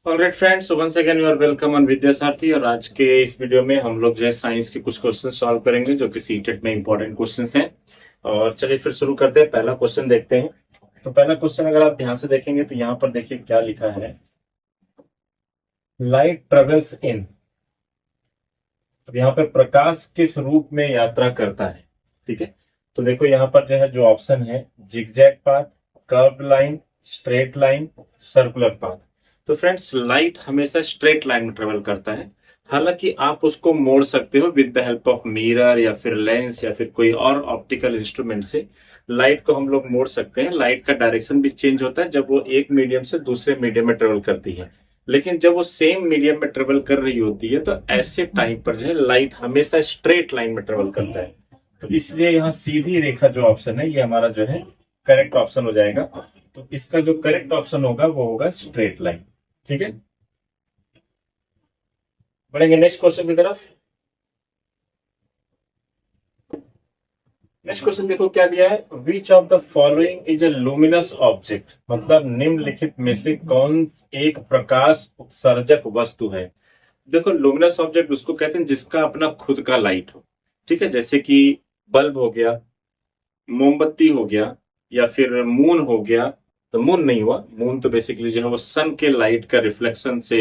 Alright friends, once again you are welcome on Vidya Sarathi. और आज के इस वीडियो में हम लोग जो है साइंस के कुछ क्वेश्चन सॉल्व करेंगे जो कि सीटेट में इंपॉर्टेंट क्वेश्चंस हैं। और चलिए फिर शुरू करते हैं। पहला क्वेश्चन देखते हैं। तो पहला क्वेश्चन अगर आप ध्यान से देखेंगे तो यहाँ पर देखिए क्या लिखा है। लाइट ट्रेवल्स इन, अब यहाँ पर प्रकाश किस रूप में यात्रा करता है। ठीक है, तो देखो यहाँ पर जो है जो ऑप्शन है zigzag path, curved line, straight line, circular path. तो फ्रेंड्स लाइट हमेशा स्ट्रेट लाइन में ट्रेवल करता है। हालांकि आप उसको मोड़ सकते हो with the help of mirror या फिर लेंस या फिर कोई और ऑप्टिकल इंस्ट्रूमेंट से लाइट को हम लोग मोड़ सकते हैं। लाइट का डायरेक्शन भी चेंज होता है जब वो एक मीडियम से दूसरे मीडियम में ट्रेवल करती है। लेकिन जब वो सेम मीडियम में ट्रेवल कर रही होती है तो ऐसे टाइम पर जो है लाइट हमेशा स्ट्रेट लाइन में ट्रेवल करता है। तो इसलिए यहाँ सीधी रेखा जो ऑप्शन है ये हमारा जो है करेक्ट ऑप्शन हो जाएगा। तो इसका जो करेक्ट ऑप्शन होगा वो होगा स्ट्रेट लाइन। ठीक है, बढ़ेंगे नेक्स्ट क्वेश्चन की तरफ। नेक्स्ट क्वेश्चन देखो क्या दिया है। Which of the following is a luminous object, मतलब निम्नलिखित में से कौन एक प्रकाश उत्सर्जक वस्तु है। देखो लुमिनस ऑब्जेक्ट उसको कहते हैं जिसका अपना खुद का लाइट हो। ठीक है, जैसे कि बल्ब हो गया, मोमबत्ती हो गया, या फिर मून हो गया। तो मून नहीं हुआ, मून तो बेसिकली जो है वो सन के लाइट का रिफ्लेक्शन से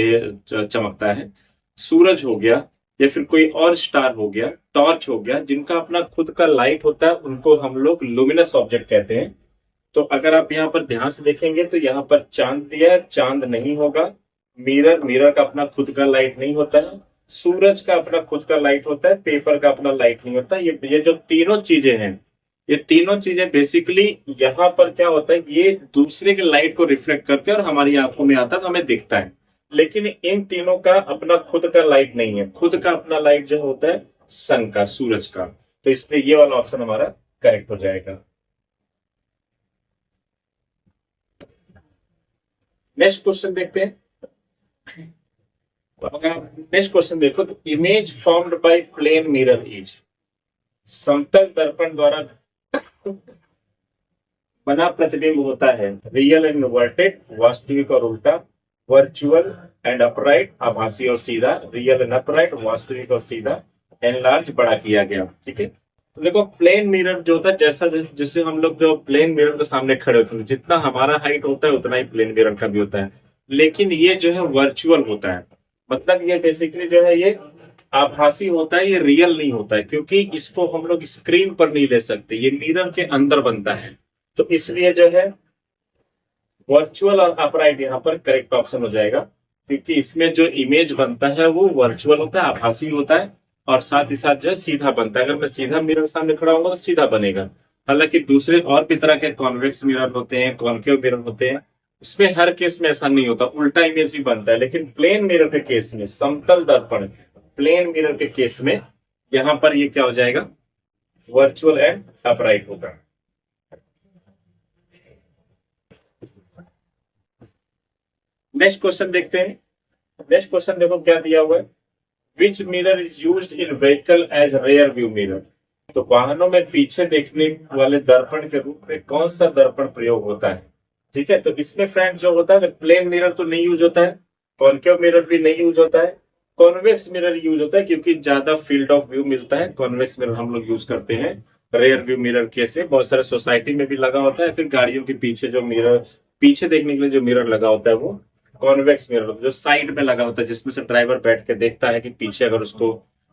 चमकता है। सूरज हो गया, या फिर कोई और स्टार हो गया, टॉर्च हो गया, जिनका अपना खुद का लाइट होता है उनको हम लोग लुमिनस ऑब्जेक्ट कहते हैं। तो अगर आप यहाँ पर ध्यान से देखेंगे तो यहाँ पर चांद दिया है, चांद नहीं होगा। मिरर, मिरर का अपना खुद का लाइट नहीं होता है। सूरज का अपना खुद का लाइट होता है, पेपर का अपना लाइट नहीं होता। ये जो तीनों चीजें हैं, ये तीनों चीजें बेसिकली यहाँ पर क्या होता है, ये दूसरे के लाइट को रिफ्लेक्ट करते हैं और हमारी आंखों में आता है तो हमें दिखता है। लेकिन इन तीनों का अपना खुद का लाइट नहीं है। खुद का अपना लाइट जो होता है सन का, सूरज का। तो इसलिए ये वाला ऑप्शन हमारा करेक्ट हो जाएगा। नेक्स्ट क्वेश्चन देखते हैं। अगर आप नेक्स्ट क्वेश्चन देखो तो image formed by plane mirror is, समतल दर्पण द्वारा बना प्रतिबिंब होता है रियल एंड इन्वर्टेड, वास्तविक और उल्टा, वर्चुअल एंड अपराइट, आभासी और सीधा, रियल एंड अपराइट, वास्तविक और सीधा, एनलार्ज बड़ा किया गया। ठीक है, तो देखो प्लेन मिरर जो होता है, जैसा जैसे हम लोग जो प्लेन मिरर के सामने खड़े होते हैं, जितना हमारा हाइट होता है उतना ही प्लेन मिरर का भी होता है। लेकिन ये जो है वर्चुअल होता है, मतलब ये बेसिकली जो है ये आभासी होता है, ये रियल नहीं होता है, क्योंकि इसको हम लोग स्क्रीन पर नहीं ले सकते, ये मिरर के अंदर बनता है। तो इसलिए जो है वर्चुअल और अपराइट यहाँ पर करेक्ट ऑप्शन हो जाएगा, क्योंकि इसमें जो इमेज बनता है वो वर्चुअल होता है, आभासी होता है, और साथ ही साथ जो है सीधा बनता है। अगर मैं सीधा मिरर सामने खड़ा होऊंगा तो सीधा बनेगा। हालांकि दूसरे और भी तरह के कॉन्वेक्स मिरर होते हैं, कॉन्केव मिरर होते हैं, उसमें हर केस में ऐसा नहीं होता, उल्टा इमेज भी बनता है। लेकिन प्लेन मिरर के केस में, समतल दर्पण प्लेन मिरर के केस में, यहां पर ये क्या हो जाएगा, वर्चुअल एंड अपराइट होगा। नेक्स्ट क्वेश्चन देखते हैं। नेक्स्ट क्वेश्चन देखो क्या दिया हुआ है। Which mirror is used in vehicle as rear view mirror, तो वाहनों में पीछे देखने वाले दर्पण के रूप में कौन सा दर्पण प्रयोग होता है। ठीक है, तो इसमें फ्रेंड जो होता है प्लेन मिरर तो नहीं यूज होता है, कॉन्केव मिरर भी नहीं यूज होता है, कॉन्वेक्स मिरर यूज होता है, क्योंकि ज्यादा फील्ड ऑफ व्यू मिलता है। कॉन्वेक्स मिरर हम लोग यूज करते हैं रेयर व्यू मिरर केस में। बहुत सारे सोसाइटी में भी लगा होता है, फिर गाड़ियों के पीछे जो मिरर, पीछे देखने के लिए जो मिरर लगा होता है वो कॉन्वेक्स मिरर, जो साइड में लगा होता है, जिसमें से ड्राइवर बैठ के देखता है कि पीछे अगर उसको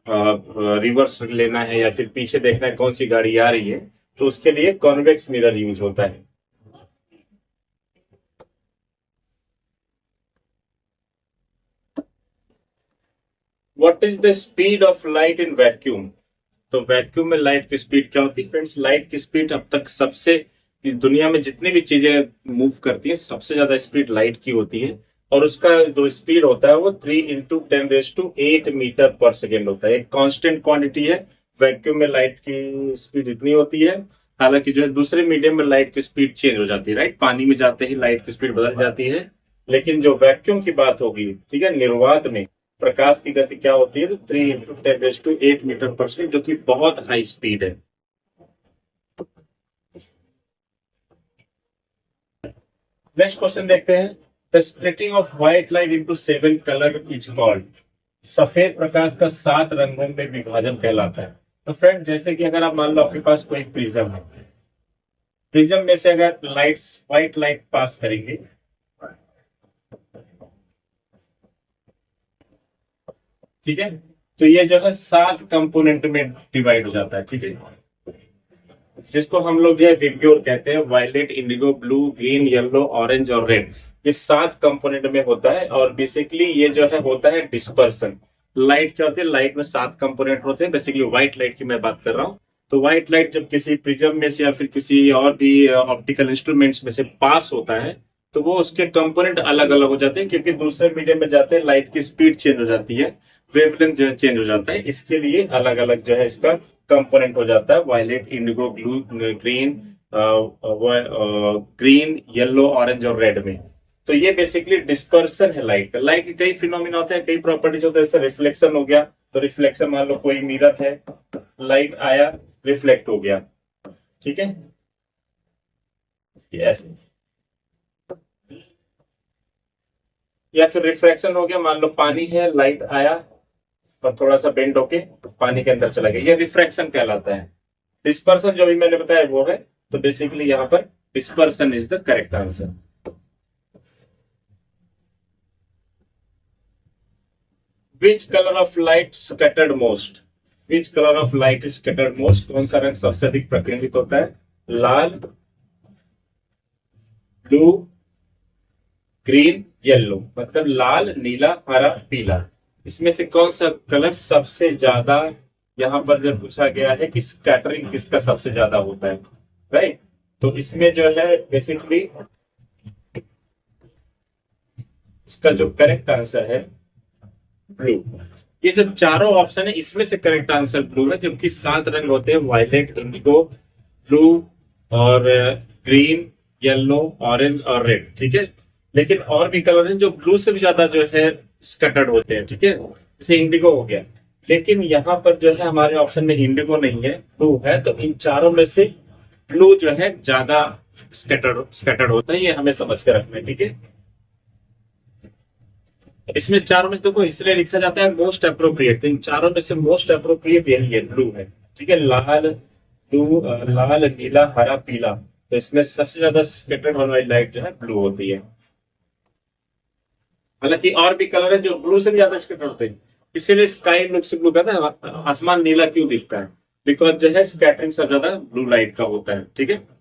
रिवर्स लेना है या फिर पीछे देखना है कौन सी गाड़ी आ रही है, तो उसके लिए कॉन्वेक्स मिरर यूज होता है। What is the speed of light in vacuum, तो वैक्यूम में लाइट की स्पीड क्या होती है फ्रेंड्स। लाइट की स्पीड अब तक सबसे, इस दुनिया में जितनी भी चीजें मूव करती हैं सबसे ज्यादा स्पीड लाइट की होती है, और उसका जो स्पीड होता है वो 3 × 10⁸ मीटर पर सेकेंड होता है। एक कांस्टेंट क्वांटिटी है। वैक्यूम में लाइट की स्पीड इतनी होती है। हालांकि जो है दूसरे मीडियम में लाइट की स्पीड चेंज हो जाती है, राइट, पानी में जाते ही लाइट की स्पीड बदल जाती है। लेकिन जो वैक्यूम की बात होगी, ठीक है, निर्वात में प्रकाश की गति क्या होती है, तो 3 × 10⁸ मीटर पर सेकेंड, जो कि बहुत हाई स्पीड है। नेक्स्ट क्वेश्चन देखते हैं। The splitting of white light into 7 colour is called, सफेद प्रकाश का 7 रंगों में विभाजन कहलाता है। तो फ्रेंड जैसे कि अगर आप मान लो आपके पास कोई प्रिज्म है, प्रिज्म में से अगर लाइट्स व्हाइट लाइट पास करेंगे, ठीक है, तो ये जो है 7 कंपोनेंट में डिवाइड हो जाता है, ठीक है, जिसको हम लोग जो है विब्ग्योर कहते हैं। Violet, indigo, blue, green, yellow, orange और रेड, ये 7 कंपोनेंट में होता है। और बेसिकली ये जो है होता है डिस्पर्सन। लाइट क्या होती है, लाइट में 7 कंपोनेंट होते हैं, बेसिकली व्हाइट लाइट की मैं बात कर रहा हूँ। तो व्हाइट लाइट जब किसी प्रिज्म में से या फिर किसी और भी ऑप्टिकल इंस्ट्रूमेंट्स में से पास होता है, तो वो उसके कंपोनेंट अलग अलग हो जाते हैं, क्योंकि दूसरे मीडियम में जाते हैं लाइट की स्पीड चेंज हो जाती है, वेवलेंथ जो है चेंज हो जाता है, इसके लिए अलग अलग जो है इसका कंपोनेंट हो जाता है। Violet, indigo, blue, green, green, yellow, orange और रेड में। तो ये बेसिकली डिस्पर्सन है लाइट का। लाइट के कई फिनोमिना होते हैं, कई प्रॉपर्टीज होते हैं, जैसे रिफ्लेक्शन हो गया, तो रिफ्लेक्शन मान लो कोई मिरर है, लाइट आया, रिफ्लेक्ट हो गया, ठीक है, यस। या फिर रिफ्रैक्शन हो गया, मान लो पानी है, लाइट आया और थोड़ा सा बेंड होके पानी के अंदर चला गया, ये रिफ्रैक्शन कहलाता है। डिस्पर्सन जो भी मैंने बताया वो है। तो बेसिकली यहां पर dispersion is the correct answer. Which colour of light scattered most, which colour of light is scattered most, कौन सा रंग सबसे अधिक प्रतिबिंबित होता है? लाल, ब्लू, ग्रीन, येलो, मतलब लाल, नीला, हरा, पीला, इसमें से कौन सा कलर सबसे ज्यादा, यहां पर जब पूछा गया है कि स्कैटरिंग किसका सबसे ज्यादा होता है, राइट, तो इसमें जो है बेसिकली इसका जो करेक्ट आंसर है ब्लू। ये जो चारों ऑप्शन है इसमें से करेक्ट आंसर ब्लू है, जबकि 7 रंग होते हैं, वायलेट, इंडिगो, ब्लू और ग्रीन, येलो, ऑरेंज और रेड, ठीक है। लेकिन और भी कलर हैं जो ब्लू से भी ज्यादा जो है स्कैटर्ड होते हैं, ठीक है, जैसे इंडिगो हो गया। लेकिन यहाँ पर जो है हमारे ऑप्शन में इंडिगो नहीं है, ब्लू है, तो इन चारों में से ब्लू जो है ज्यादा स्कैटर्ड होता है, ये हमें समझ के रखना है, ठीक है। इसमें चारों में से देखो इसलिए लिखा जाता है मोस्ट अप्रोप्रिएट, तो इन चारों में से मोस्ट अप्रोप्रिएट यही है, ब्लू है, ठीक है। लाल, ब्लू, लाल, नीला, हरा, पीला, तो इसमें सबसे ज्यादा स्कैटर्ड होने वाली लाइट जो है ब्लू होती है। हालांकि और भी कलर है जो ब्लू से भी ज्यादा स्कैटर्ड होते हैं, इसीलिए स्काई लुक्स ब्लू कहते हैं, आसमान नीला क्यों दिखता है, बिकॉज जो है स्कैटरिंग सबसे ज्यादा ब्लू लाइट का होता है, ठीक है।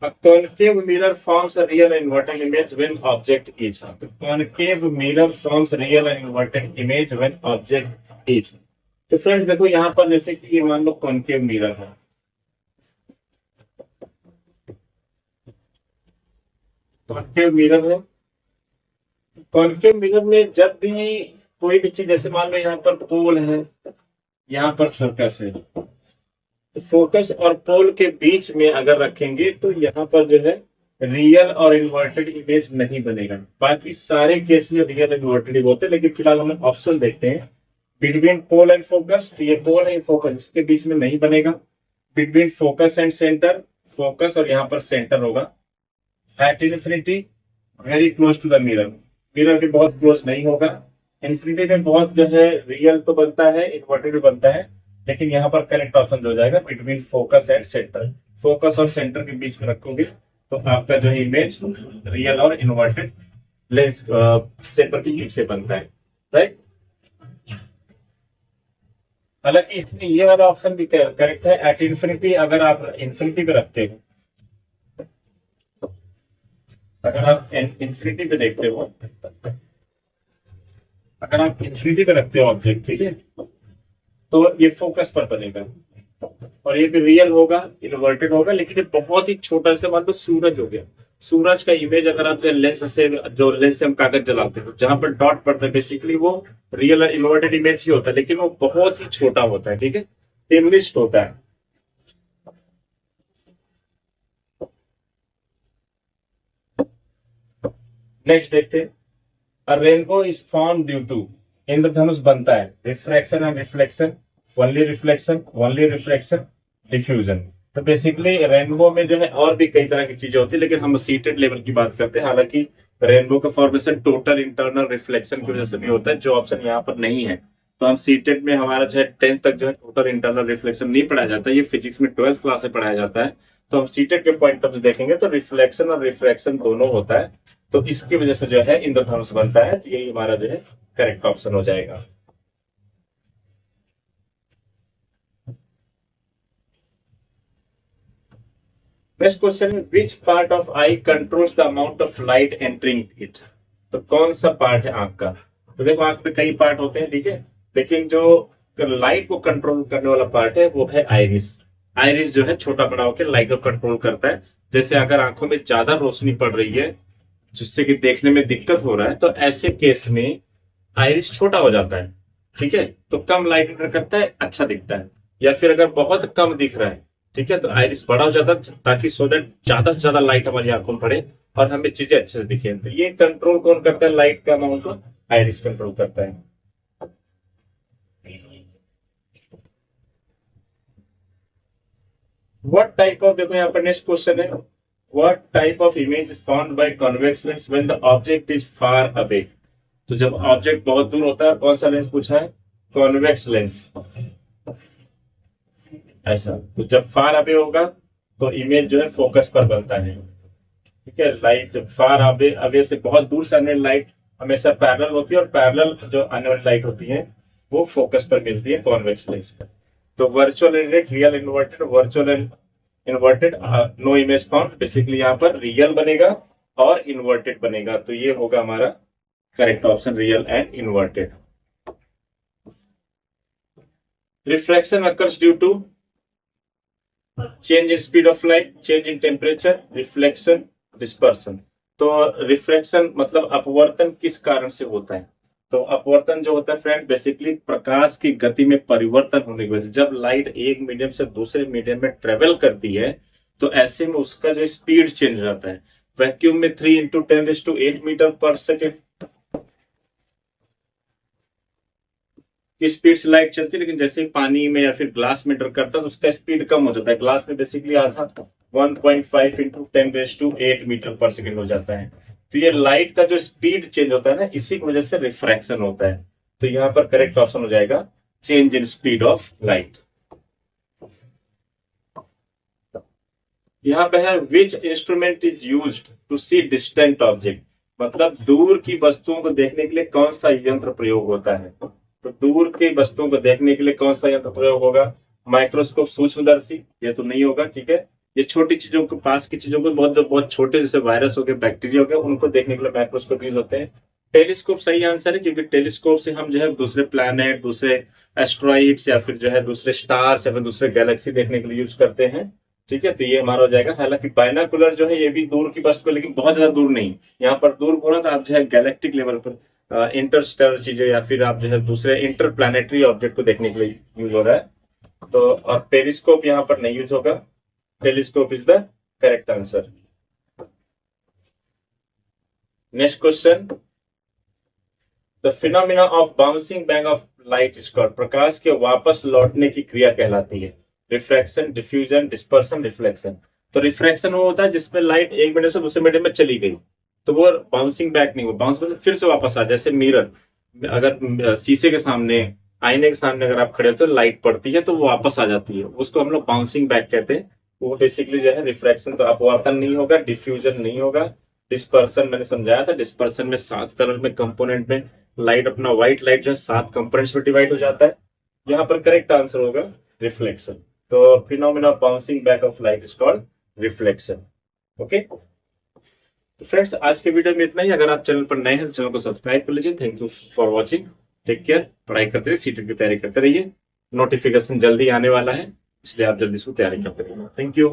A concave mirror forms a real and inverted image when object is. The concave mirror forms a real and inverted image when object is. तो फ्रेंड्स देखो यहाँ पर जैसे कि ये मान लो कॉन्केव मिरर है, कॉन्केव मिरर है, कॉन्केव मिरर में जब भी कोई भी चीज, जैसे मान लो यहाँ पर पोल है, यहाँ पर फोकस है, फोकस और पोल के बीच में अगर रखेंगे तो यहाँ पर जो है रियल और इन्वर्टेड इमेज नहीं बनेगा। बाकी सारे केस में रियल इन्वर्टेड होते हैं, लेकिन फिलहाल हम ऑप्शन देखते हैं। बिटवीन पोल एंड फोकस, तो ये पोल है, फोकस, इसके बीच में नहीं बनेगा। Between focus and centre, focus और यहाँ पर सेंटर होगा। At infinity, very close to the mirror, mirror के बहुत क्लोज नहीं होगा। इन्फिनिटी में बहुत जो है रियल तो बनता है, इन्वर्टेड भी बनता है, लेकिन यहाँ पर करेक्ट ऑप्शन जो हो जाएगा between focus and centre. Focus और सेंटर के बीच में रखोगे तो आपका जो है इमेज रियल और इन्वर्टेड लेंस सेंटर के बीच से बनता है, राइट। हालांकि इसमें ये वाला ऑप्शन भी करेक्ट है, एट इन्फिनिटी, अगर आप इन्फिनिटी पे रखते हो, अगर आप इन्फिनिटी पे देखते हो, अगर आप इन्फिनिटी पे रखते हो ऑब्जेक्ट, ठीक है, तो ये फोकस पर बनेगा और ये भी रियल होगा, इन्वर्टेड होगा, लेकिन ये बहुत ही छोटा सा, मान लो सूरज हो गया, सूरज का इमेज अगर आप लेंस से, जो लेंस से हम कागज जलाते हैं, जहां पर डॉट पड़ता है, बेसिकली वो रियल और इन्वर्टेड इमेज ही होता है, लेकिन वो बहुत ही छोटा होता है, ठीक है, डिमिनिश्ड होता है। नेक्स्ट देखते हैं, a rainbow is form due to, इंद्रधनुष बनता है? Refraction and reflection, only reflection, diffusion. तो बेसिकली रेनबो में जो है और भी कई तरह की चीजें होती है, लेकिन हम सीटेड लेवल की बात करते हैं। हालांकि रेनबो का फॉर्मेशन टोटल इंटरनल रिफ्लेक्शन की वजह से भी होता है, जो ऑप्शन यहाँ पर नहीं है। तो हम सीटेड में हमारा जो है 10th तक जो है टोटल इंटरनल रिफ्लेक्शन नहीं पढ़ाया जाता है, ये फिजिक्स में 12th क्लास में पढ़ाया जाता है। तो हम सीटेड के पॉइंट ऑफ व्यू देखेंगे तो रिफ्लेक्शन और रिफ्रैक्शन दोनों होता है, तो इसकी वजह से जो है इंद्रधनुष बनता है। तो यही हमारा जो है करेक्ट ऑप्शन हो जाएगा। नेक्स्ट क्वेश्चन है, which part of I controls the amount of light entering it? तो कौन सा पार्ट है आंख का? तो देखो आंख में कई पार्ट होते हैं, ठीक है, लेकिन जो लाइट को कंट्रोल करने वाला पार्ट है वो है आइरिस। आइरिस जो है छोटा बड़ा होकर लाइट को कंट्रोल करता है। जैसे अगर आंखों में ज्यादा रोशनी पड़ रही है जिससे कि देखने में दिक्कत हो रहा है, तो ऐसे केस में आइरिस छोटा हो जाता है, ठीक है, तो कम लाइट एंटर करता है, अच्छा दिखता है। या फिर अगर बहुत कम दिख रहा है, ठीक है, तो आइरिस बड़ा हो जाता है, ताकि सो दैट ज्यादा से ज्यादा लाइट हमारी आंखों में पड़े और हमें चीजें अच्छे से दिखे। तो ये कंट्रोल कौन करता है लाइट का अमाउंट को? आइरिस कंट्रोल करता है। व्हाट टाइप ऑफ, देखो यहाँ पर नेक्स्ट क्वेश्चन है, what type of image is found by convex lens when the object is far away? तो जब ऑब्जेक्ट बहुत दूर होता है, कौन सा लेंस पूछा है? Convex lens. ऐसा, तो जब फार अवे होगा तो इमेज जो है फोकस पर बनता है, ठीक है। लाइट जब फार अवे अवे से बहुत दूर से आने वाली लाइट हमेशा पैरेलल होती है, और पैरेलल जो आने वाली लाइट होती है वो फोकस पर मिलती है कॉन्वेक्स लेंस पर। तो virtual and real inverted, virtual and inverted, no image found. Basically यहाँ पर रियल बनेगा और इन्वर्टेड बनेगा, तो ये होगा हमारा correct option, real and inverted. Refraction occurs due to change in speed of light, change in temperature, reflection, dispersion. तो रिफ्लेक्शन मतलब अपवर्तन किस कारण से होता है? तो अपवर्तन जो होता है फ्रेंड, बेसिकली प्रकाश की गति में परिवर्तन होने की वजह से, जब लाइट एक मीडियम से दूसरे मीडियम में ट्रेवल करती है तो ऐसे में उसका जो स्पीड चेंज हो जाता है। वैक्यूम में 3 × 10⁸ मीटर पर सेकेंड की स्पीड से लाइट चलती है, लेकिन जैसे ही पानी में या फिर ग्लास में एंटर करता है तो उसका स्पीड कम हो जाता है। ग्लास में बेसिकली आधा 1.5 × 10⁸ मीटर पर सेकेंड हो जाता है। तो ये लाइट का जो स्पीड चेंज होता है ना, इसी की वजह से रिफ्रैक्शन होता है। तो यहाँ पर करेक्ट ऑप्शन हो जाएगा change in speed of light. यहाँ पे है which instrument is used to see distant object? मतलब दूर की वस्तुओं को देखने के लिए कौन सा यंत्र प्रयोग होता है? तो दूर की वस्तुओं को देखने के लिए कौन सा यंत्र प्रयोग होगा? माइक्रोस्कोप, सूक्ष्मदर्शी, ये तो नहीं होगा, ठीक है। ये छोटी चीजों को, पास की चीजों को, बहुत छोटे जैसे वायरस हो गए, बैक्टीरिया हो गए, उनको देखने के लिए माइक्रोस्कोप यूज होते हैं। टेलीस्कोप सही आंसर है, क्योंकि टेलीस्कोप से हम जो है दूसरे प्लैनेट, दूसरे एस्ट्रॉइड्स या फिर जो है दूसरे स्टार्स या फिर दूसरे गैलेक्सी देखने के लिए यूज करते हैं, ठीक है। तो ये हमारा हो जाएगा। हालांकि बायनाकुलर जो है ये भी दूर की वस्तु है, लेकिन बहुत ज्यादा दूर नहीं। यहाँ पर दूर बोला तो आप जो है गैलेक्टिक लेवल पर, इंटरस्टेलर चीजें या फिर आप जो है दूसरे इंटर प्लैनेटरी ऑब्जेक्ट को देखने के लिए यूज हो रहा है। तो और पेरिस्कोप यहाँ पर नहीं यूज होगा, telescope is the correct answer. Next question, the phenomena of bouncing back of light is called? प्रकाश के वापस लौटने की क्रिया कहलाती है रिफ्रैक्शन, डिफ्यूजन, डिस्पर्सन, रिफ्लेक्शन। तो रिफ्रैक्शन वो होता है जिसमें लाइट एक मीडियम से दूसरे मीडियम में चली गई, तो वो बाउंसिंग बैक नहीं, वो बाउंस मतलब फिर से वापस आ। जैसे मिरर, अगर शीशे के सामने, आईने के सामने अगर आप खड़े हो तो लाइट पड़ती है तो वो वापस आ जाती है, उसको हम लोग बाउंसिंग बैक कहते हैं। वो बेसिकली जो है रिफ्रैक्शन, तो अपवर्तन नहीं होगा, डिफ्यूजन नहीं होगा, डिस्पर्सन मैंने समझाया था। डिस्पर्सन में 7 कलर में कंपोनेंट में लाइट, अपना व्हाइट लाइट जो है 7 कंपोनेंट्स में डिवाइड हो जाता है। यहाँ पर करेक्ट आंसर होगा रिफ्लेक्शन। तो phenomena of bouncing back of light is called reflection. Okay तो फ्रेंड्स, आज के वीडियो में इतना ही। अगर आप चैनल पर नए हैं तो चैनल को सब्सक्राइब कर लीजिए। Thank you for watching, take care. पढ़ाई करते रहिए, सीटेट की तैयारी करते रहिए। नोटिफिकेशन जल्दी आने वाला है, इसलिए आप जल्दी से तैयारी करते रहिए। Thank you.